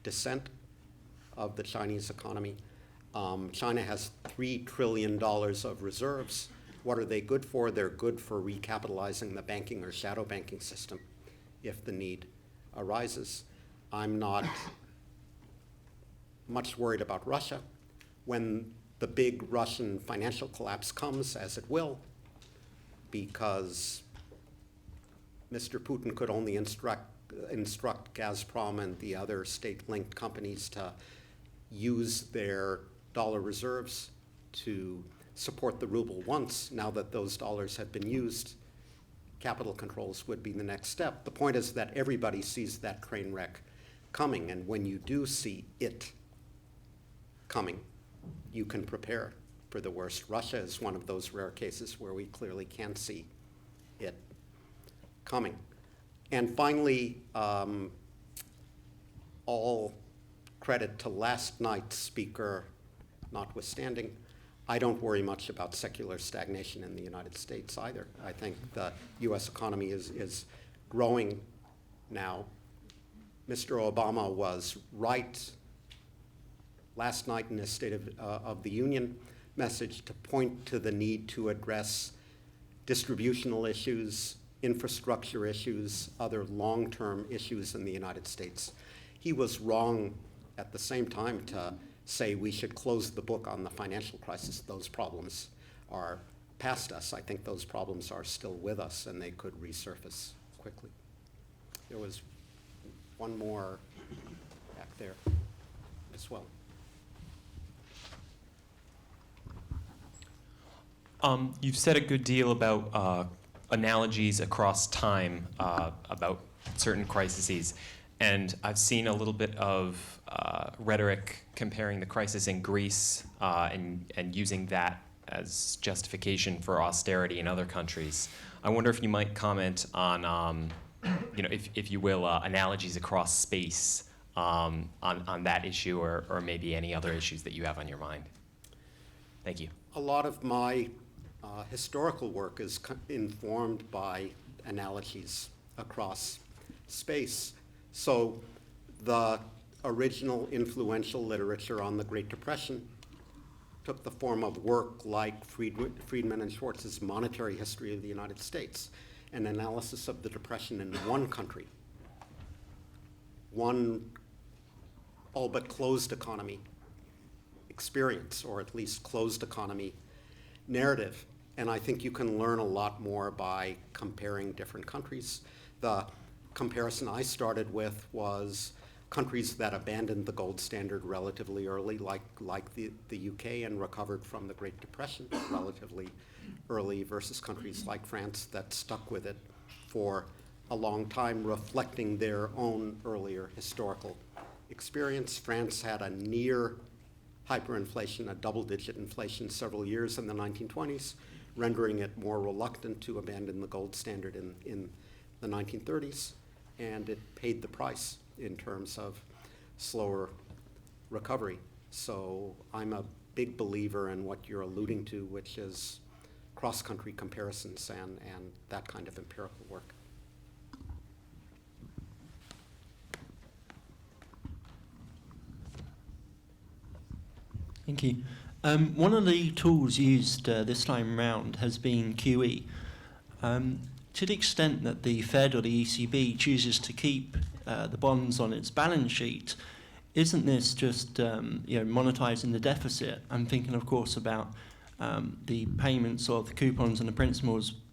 descent of the Chinese economy. China has $3 trillion of reserves. What are they good for? They're good for recapitalizing the banking or shadow banking system if the need arises. I'm not much worried about Russia. When the big Russian financial collapse comes, as it will, because Mr. Putin could only instruct Gazprom and the other state-linked companies to use their dollar reserves to support the ruble once. Now that those dollars have been used, capital controls would be the next step. The point is that everybody sees that train wreck coming, and when you do see it coming, you can prepare for the worst. Russia is one of those rare cases where we clearly can see it coming. And finally, all credit to last night's speaker notwithstanding, I don't worry much about secular stagnation in the United States either. I think the US economy is growing now. Mr. Obama was right last night in his State of the Union message to point to the need to address distributional issues, infrastructure issues, other long-term issues in the United States. He was wrong at the same time to say we should close the book on the financial crisis. Those problems are past us. I think those problems are still with us, and they could resurface quickly. There was one more back there as well.
You've said a good deal about analogies across time about certain crises, and I've seen a little bit of rhetoric comparing the crisis in Greece and using that as justification for austerity in other countries. I wonder if you might comment on, if you will, analogies across space on that issue, or maybe any other issues that you have on your mind. Thank you.
A lot of my historical work is informed by analogies across space. So the original influential literature on the Great Depression took the form of work like Friedman and Schwartz's Monetary History of the United States, an analysis of the Depression in one country, one all but closed economy experience, or at least closed economy narrative. And I think you can learn a lot more by comparing different countries. The comparison I started with was countries that abandoned the gold standard relatively early, like the UK, and recovered from the Great Depression relatively early, versus countries like France that stuck with it for a long time, reflecting their own earlier historical experience. France had a near hyperinflation, a double-digit inflation several years in the 1920s, rendering it more reluctant to abandon the gold standard in the 1930s, and it paid the price in terms of slower recovery. So I'm a big believer in what you're alluding to, which is cross-country comparisons and that kind of empirical work.
Thank you. One of the tools used this time around has been QE. To the extent that the Fed or the ECB chooses to keep the bonds on its balance sheet, isn't this just monetizing the deficit? I'm thinking, of course, about the payments of the coupons and the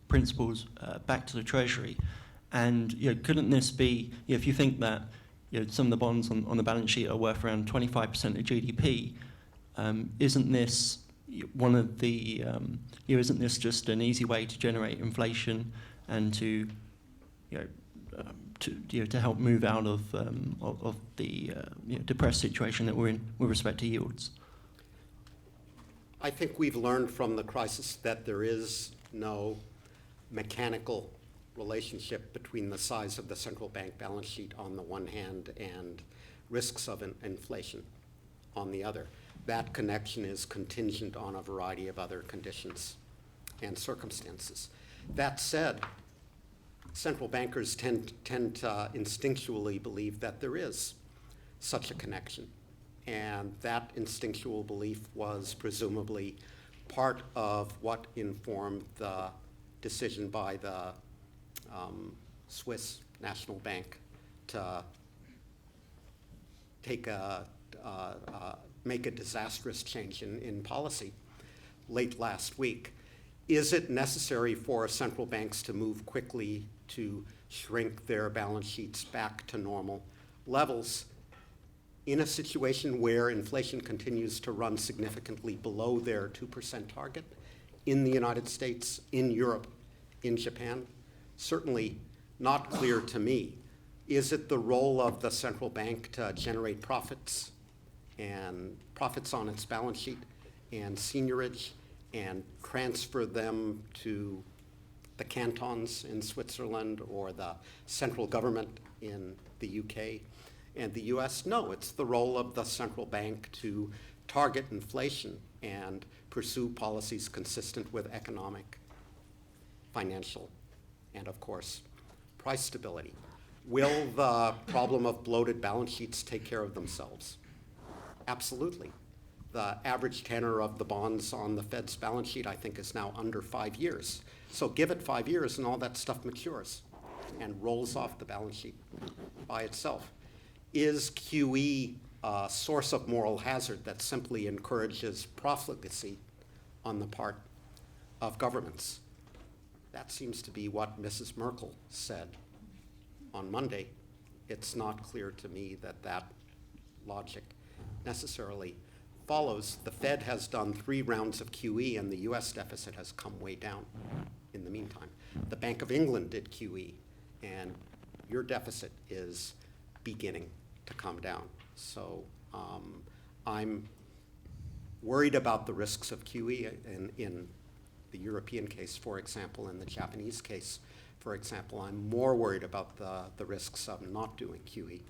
principals back to the Treasury. And couldn't this be, if you think that some of the bonds on the balance sheet are worth around 25% of GDP, isn't this one of the isn't this just an easy way to generate inflation and to help move out of the depressed situation that we're in with respect to yields?
I think we've learned from the crisis that there is no mechanical relationship between the size of the central bank balance sheet on the one hand and risks of inflation on the other. That connection is contingent on a variety of other conditions and circumstances. That said, central bankers tend to instinctually believe that there is such a connection. And that instinctual belief was presumably part of what informed the decision by the Swiss National Bank to make a disastrous change in policy late last week. Is it necessary for central banks to move quickly to shrink their balance sheets back to normal levels in a situation where inflation continues to run significantly below their 2% target in the United States, in Europe, in Japan? Certainly not clear to me. Is it the role of the central bank to generate profits and profits on its balance sheet and seigniorage and transfer them to the cantons in Switzerland or the central government in the UK and the US? No, it's the role of the central bank to target inflation and pursue policies consistent with economic, financial, and of course, price stability. Will the problem of bloated balance sheets take care of themselves? Absolutely. The average tenor of the bonds on the Fed's balance sheet, I think, is now under 5 years. So give it 5 years and all that stuff matures and rolls off the balance sheet by itself. Is QE a source of moral hazard that simply encourages profligacy on the part of governments? That seems to be what Mrs. Merkel said on Monday. It's not clear to me that that logic necessarily follows. The Fed has done 3 rounds of QE and the US deficit has come way down in the meantime. The Bank of England did QE and your deficit is beginning to come down. So I'm worried about the risks of QE in the European case, for example, in the Japanese case, for example. I'm more worried about the risks of not doing QE.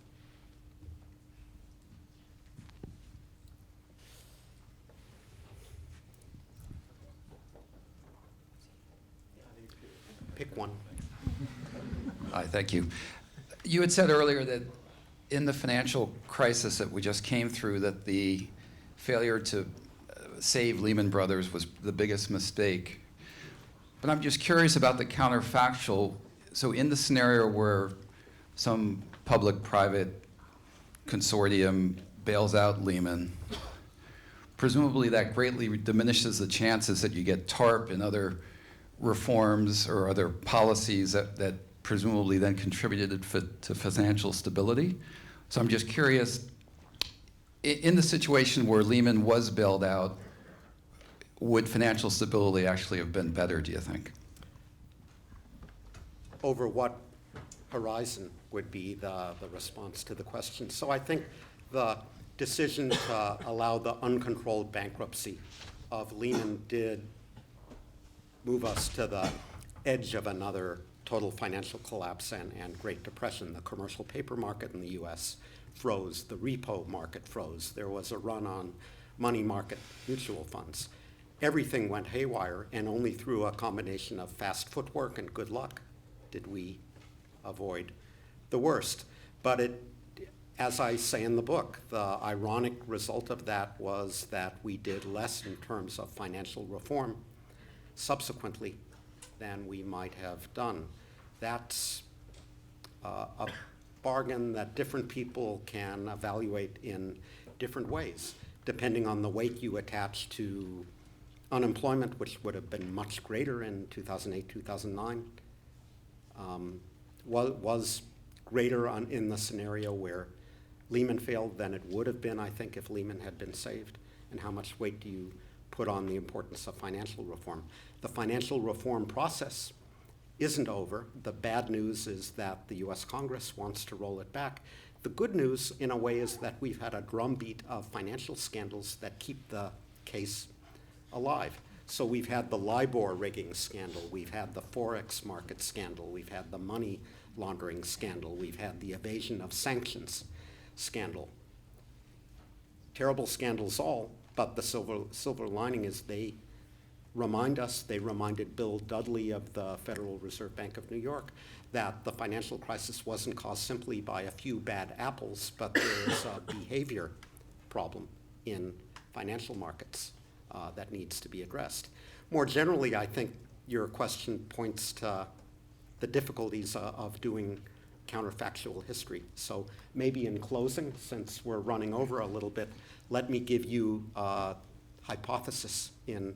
Pick one.
Hi, thank you. You had said earlier that in the financial crisis that we just came through, that the failure to save Lehman Brothers was the biggest mistake. But I'm just curious about the counterfactual. So in the scenario where some public-private consortium bails out Lehman, presumably that greatly diminishes the chances that you get TARP and other reforms or other policies that presumably then contributed to financial stability. So I'm just curious, in the situation where Lehman was bailed out, would financial stability actually have been better, do you think?
Over what horizon would be the response to the question? So I think the decision to allow the uncontrolled bankruptcy of Lehman did move us to the edge of another total financial collapse and Great Depression. The commercial paper market in the US froze, the repo market froze. There was a run on money market mutual funds. Everything went haywire, and only through a combination of fast footwork and good luck did we avoid the worst. But it, as I say in the book, the ironic result of that was that we did less in terms of financial reform subsequently than we might have done. That's a bargain that different people can evaluate in different ways, depending on the weight you attach to unemployment, which would have been much greater in 2008, 2009, was greater in the scenario where Lehman failed than it would have been, I think, if Lehman had been saved. And how much weight do you put on the importance of financial reform? The financial reform process isn't over. The bad news is that the US Congress wants to roll it back. The good news, in a way, is that we've had a drumbeat of financial scandals that keep the case alive. So we've had the LIBOR rigging scandal, we've had the Forex market scandal, we've had the money laundering scandal, we've had the evasion of sanctions scandal. Terrible scandals all, but the silver lining is they reminded Bill Dudley of the Federal Reserve Bank of New York that the financial crisis wasn't caused simply by a few bad apples, but there's a behavior problem in financial markets that needs to be addressed. More generally, I think your question points to the difficulties of doing counterfactual history. So maybe in closing, since we're running over a little bit, let me give you a hypothesis in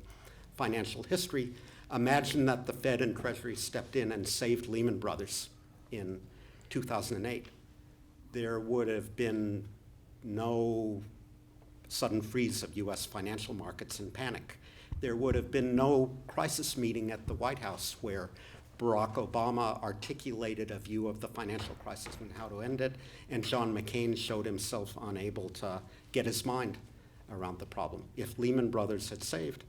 financial history. Imagine that the Fed and Treasury stepped in and saved Lehman Brothers in 2008. There would have been no sudden freeze of US financial markets in panic. There would have been no crisis meeting at the White House where Barack Obama articulated a view of the financial crisis and how to end it, and John McCain showed himself unable to get his mind around the problem. If Lehman Brothers had been saved,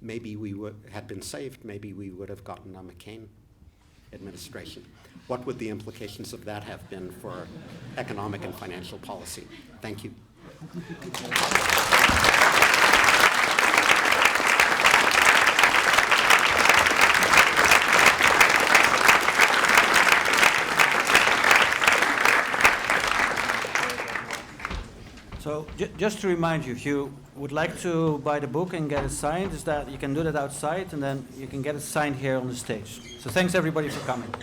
maybe we would have gotten a McCain administration. What would the implications of that have been for economic and financial policy? Thank you.
So just to remind you, if you would like to buy the book and get it signed, is that you can do that outside, and then you can get it signed here on the stage. So thanks everybody for coming.